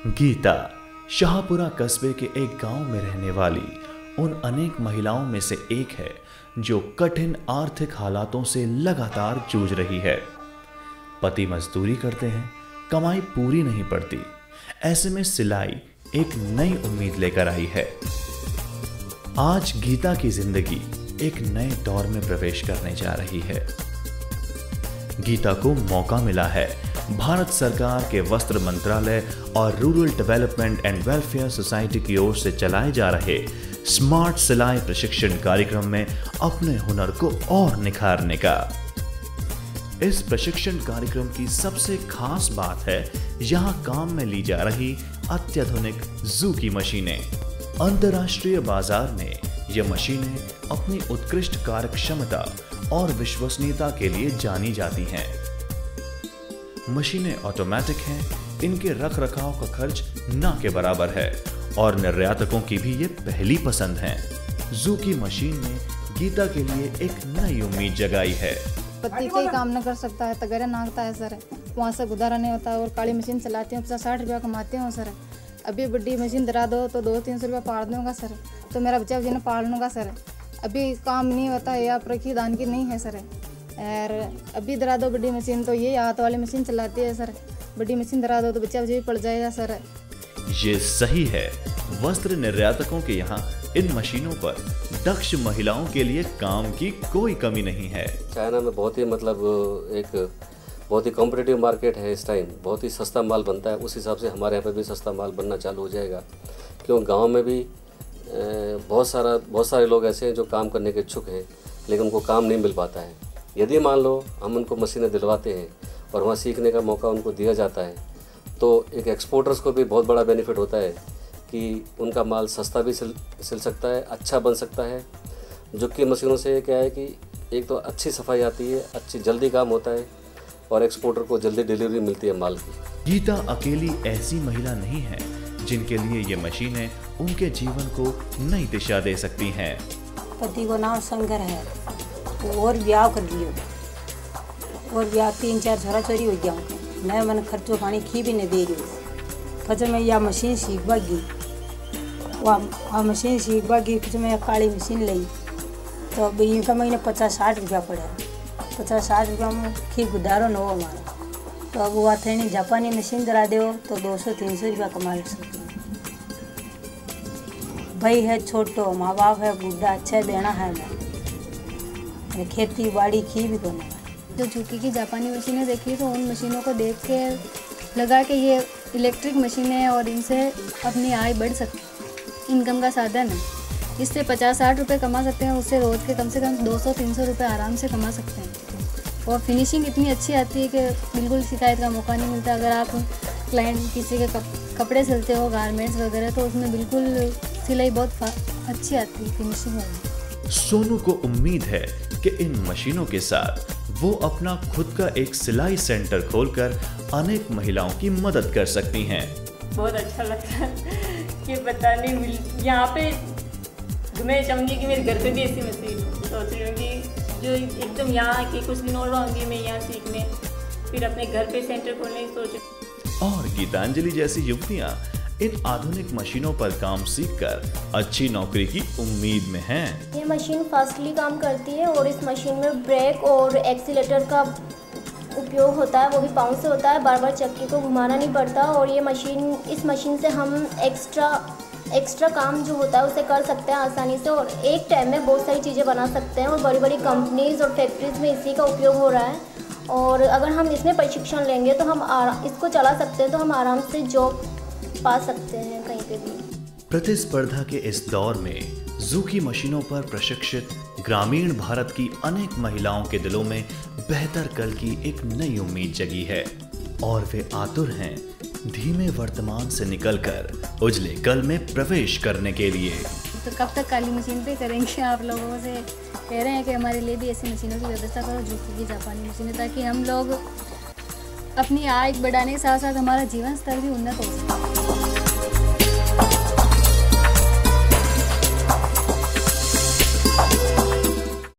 गीता शाहपुरा कस्बे के एक गांव में रहने वाली उन अनेक महिलाओं में से एक है जो कठिन आर्थिक हालातों से लगातार जूझ रही है। पति मजदूरी करते हैं, कमाई पूरी नहीं पड़ती। ऐसे में सिलाई एक नई उम्मीद लेकर आई है। आज गीता की जिंदगी एक नए दौर में प्रवेश करने जा रही है। गीता को मौका मिला है भारत सरकार के वस्त्र मंत्रालय और rural development and welfare society की ओर से चलाए जा रहे स्मार्ट सिलाई प्रशिक्षण कार्यक्रम में अपने हुनर को और निखारने का। इस प्रशिक्षण कार्यक्रम की सबसे खास बात है यहाँ काम में ली जा रही अत्याधुनिक ज़ूकी मशीनें। अंतर्राष्ट्रीय बाजार में ये मशीनें अपनी उत्कृष्ट कार्यक्षमता और विश्वसनीयता के लिए जानी जाती हैं। मशीनें ऑटोमेटिक हैं, इनके रख रखाव का खर्च ना के बराबर है और निर्यातकों की भी ये पहली पसंद है। ज़ूकी मशीन ने गीता के लिए एक नई उम्मीद जगाई है। पति कोई काम न कर सकता है, तगड़े नागता है सर, वहाँ से गुजारा नहीं होता और काली मशीन चलाती हूँ, 50-60 रुपया कमाती हूँ सर। अभी बड़ी मशीन धरा दो तो 200-300 रुपया पाड़ दूंगा सर, तो मेरा बच्चा जी ने पाड़ लूँगा सर। अभी काम नहीं होता है या प्रखी दान की नहीं है सर। और अभी धरा दो बड़ी मशीन तो ये हाथ वाली मशीन चलाती है सर, बड़ी मशीन धरा दो तो बच्चा भी पड़ जाएगा सर। ये सही है, वस्त्र निर्यातकों के यहाँ इन मशीनों पर दक्ष महिलाओं के लिए काम की कोई कमी नहीं है। चाइना में बहुत ही एक बहुत ही कॉम्पिटिटिव मार्केट है इस टाइम, बहुत ही सस्ता माल बनता है। उस हिसाब से हमारे यहाँ पे भी सस्ता माल बनना चालू हो जाएगा, क्योंकि गांव में भी बहुत सारे लोग ऐसे हैं जो काम करने के इच्छुक हैं, लेकिन उनको काम नहीं मिल पाता है। यदि मान लो हम उनको मशीनें दिलवाते हैं और वहाँ सीखने का मौका उनको दिया जाता है, तो एक एक्सपोर्टर्स को भी बहुत बड़ा बेनिफिट होता है कि उनका माल सस्ता भी सिल सकता है, अच्छा बन सकता है। जो कि मशीनों से क्या है कि एक तो अच्छी सफाई आती है, अच्छी जल्दी काम होता है और एक्सपोर्टर को जल्दी डिलीवरी मिलती है माल की। गीता अकेली ऐसी महिला नहीं है जिनके लिए ये मशीनें उनके जीवन को नई दिशा दे सकती हैं। पति को नाम शंकर है और ब्याह कर लियो और ब्याह 3-4 छोरा चोरी हो गया, मैं मन खर्चो पानी खी भी नहीं दे रही। फिर मैं यह मशीन सीख बागी, वह मशीन सीख बागी, फिर मैं काली मशीन ली तो अब इनका महीने 50-60 रुपया पड़ा। 50-60 रुपया में खी गुजारो न हो हमारा, तो अब वो आते नहीं जापानी मशीन दरा दो तो 200-300 रुपया कमा सकते हैं। भाई है छोटो, माँ बाप है बूढ़ा, अच्छा देना है मैं खेती बाड़ी की भी करना। जो ज़ूकी की जापानी मशीनें देखी तो उन मशीनों को देख के लगा कि ये इलेक्ट्रिक मशीनें हैं और इनसे अपनी आय बढ़ सकती, इनकम का साधन है। इससे 50-60 रुपये कमा सकते हैं, उससे रोज़ के कम से कम 200-300 रुपये आराम से कमा सकते हैं। और फिनिशिंग इतनी अच्छी आती है कि बिल्कुल शिकायत का मौका नहीं मिलता। अगर आप क्लाइंट किसी के कपड़े सिलते हो, गारमेंट्स वगैरह, तो उसमें बिल्कुल सिलाई बहुत अच्छी आती है, फिनिशिंग वाली। सोनू को उम्मीद है कि इन मशीनों के साथ वो अपना खुद का एक सिलाई सेंटर खोलकर अनेक महिलाओं की मदद कर सकती हैं। बहुत अच्छा लगता है कि पता नहीं यहाँ पे मैं चाहूँगी कि मेरे घर पे भी ऐसी मशीन सोच रही हूँ कि जो एकदम यहाँ की कुछ दिन और रहूँगी मैं यहाँ सीखने, फिर अपने घर पे सेंटर खोलने की सोच रही हूँ। और गीतांजलि जैसी युवतियाँ इन आधुनिक मशीनों पर काम सीखकर अच्छी नौकरी की उम्मीद में हैं। ये मशीन फास्टली काम करती है और इस मशीन में ब्रेक और एक्सीलेटर का उपयोग होता है, वो भी पाँव से होता है, बार बार चक्की को घुमाना नहीं पड़ता। और ये मशीन, इस मशीन से हम एक्स्ट्रा काम जो होता है उसे कर सकते हैं आसानी से और एक टाइम में बहुत सारी चीज़ें बना सकते हैं। और बड़ी बड़ी कंपनीज और फैक्ट्रीज में इसी का उपयोग हो रहा है। और अगर हम इसमें प्रशिक्षण लेंगे तो हम इसको चला सकते हैं, तो हम आराम से जॉब पा सकते हैं कहीं पे भी। प्रतिस्पर्धा के इस दौर में ज़ूकी मशीनों पर प्रशिक्षित ग्रामीण भारत की अनेक महिलाओं के दिलों में बेहतर कल की एक नई उम्मीद जगी है और वे आतुर हैं धीमे वर्तमान से निकलकर उजले कल में प्रवेश करने के लिए। तो कब तक काली मशीन पे करेंगे? आप लोगों से कह रहे हैं कि हमारे लिए भी ऐसी मशीनों की व्यवस्था करो, ज़ूकी की जापानी मशीनें, ताकि हम लोग अपनी आय बढ़ाने के साथ साथ हमारा जीवन स्तर भी उन्नत हो सके।